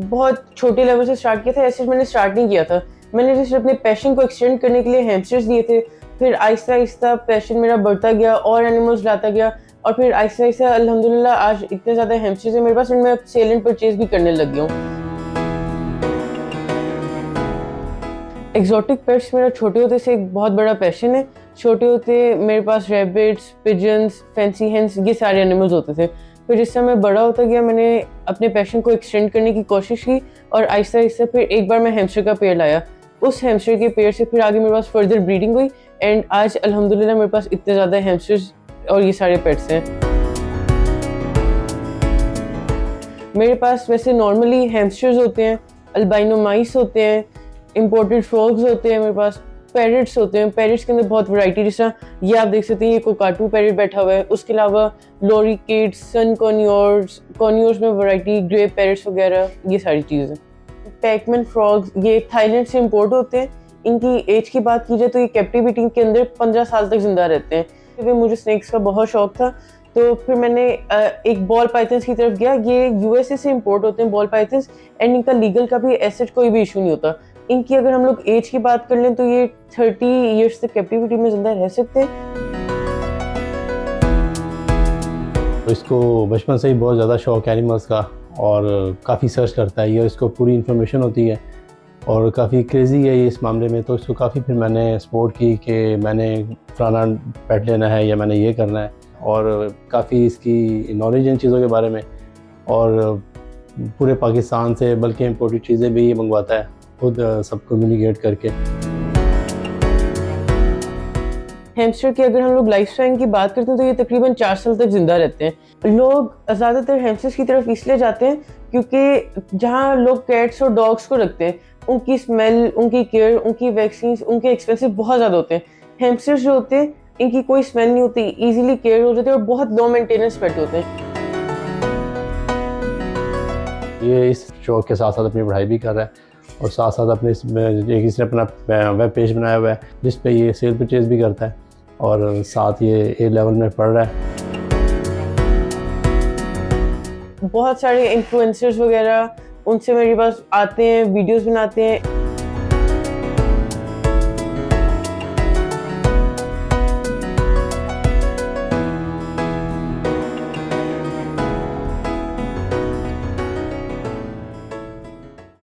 बहुत छोटे लेवल से स्टार्ट किया था, ऐसे मैंने स्टार्ट नहीं किया था। मैंने जस्ट अपने पैशन को एक्सटेंड करने के लिए हैमस्टर्स दिए थे। फिर आहिस्ता आहिस्ता पैशन मेरा बढ़ता गया और एनिमल्स लाता गया, और फिर आहिस्ता आहिस्ता अल्हम्दुलिल्लाह आज इतने ज़्यादा हैमस्टर्स हैं मेरे पास, और मैं सेल एंड परचेज भी करने लग गया हूँ। एक्जॉटिक पेट्स मेरा छोटे होते से एक बहुत बड़ा पैशन है। छोटे होते मेरे पास रैबिट्स, पिजन्स, फैंसी हेंस, ये सारे एनिमल्स होते थे। फिर जिस समय बड़ा होता गया मैंने अपने पैशन को एक्सटेंड करने की कोशिश की, और आहिस्ता आहिस्ता फिर एक बार मैं हैमस्टर का पेयर लाया। उस हैमस्टर के पेयर से फिर आगे मेरे पास फर्दर ब्रीडिंग हुई, एंड आज अल्हम्दुलिल्लाह मेरे पास इतने ज़्यादा हैमस्टर्स और ये सारे पेट्स हैं। मेरे पास वैसे नॉर्मली हैमस्टर्स होते हैं, अल्बाइनो माइस होते हैं, इम्पोर्टेड फ्रॉग्स होते हैं, मेरे पास पैरट्स होते हैं। पैरट्स के अंदर बहुत वैरायटी, जैसा ये आप देख सकते हैं, ये कोकाटू पैरट बैठा हुआ है। उसके अलावा लॉरिकेट्स, सन कॉर्नियोर्स में वैरायटी, ग्रे पैरट्स वगैरह, ये सारी चीज़ें। पैकमैन फ्रॉग्स ये थाईलैंड से इम्पोर्ट होते हैं। इनकी एज की बात की जाए तो ये कैप्टिविटी के अंदर 15 साल तक जिंदा रहते हैं। फिर मुझे स्नेक्स का बहुत शौक था, तो फिर मैंने एक बॉल पाइथन्स की तरफ गया। ये यूएसए से इम्पोर्ट होते हैं बॉल पाइथन्स, एंड इनका लीगल का भी एसेट कोई भी इशू नहीं होता। इनकी अगर हम लोग एज की बात कर लें तो ये 30 ईयर्स तक कैप्टिविटी में जिंदा रह सकते हैं। तो इसको बचपन से ही बहुत ज़्यादा शौक है एनिमल्स का, और काफ़ी सर्च करता है ये, इसको पूरी इन्फॉर्मेशन होती है और काफ़ी क्रेज़ी है ये इस मामले में। तो इसको काफ़ी फिर मैंने सपोर्ट की कि मैंने फलाना पेट लेना है या मैंने ये करना है, और काफ़ी इसकी नॉलेज इन चीज़ों के बारे में, और पूरे पाकिस्तान से बल्कि इम्पोर्टेड चीज़ें भी ये मंगवाता है खुद सब कम्युनिकेट करके। हैमस्टर की अगर हम लोग लाइफ स्पैन की बात करते हैं तो ये तकरीबन 4 साल तक जिंदा रहते हैं। लोग ज़्यादातर हैमस्टर्स की तरफ इसलिए जाते हैं क्योंकि जहाँ लोग कैट्स और डॉग्स को रखते हैं उनकी स्मेल, उनकी केयर, उनकी वैक्सीन, उनके एक्सपेंसिव बहुत ज़्यादा होते हैं। हैमस्टर्स जो होते हैं इनकी कोई स्मेल नहीं होती, ईजिली केयर हो जाते हैं और बहुत लो मेंटेनेंस पेट होते हैं। ये इस शौक के साथ साथ अपनी पढ़ाई भी कर रहा है, और साथ साथ अपने इसने अपना वेब पेज बनाया हुआ है जिस पे ये सेल परचेज भी करता है, और साथ ये ए लेवल में पढ़ रहा है। बहुत सारे इन्फ्लुएंसर्स वगैरह उनसे मेरे पास आते हैं, वीडियोस बनाते हैं।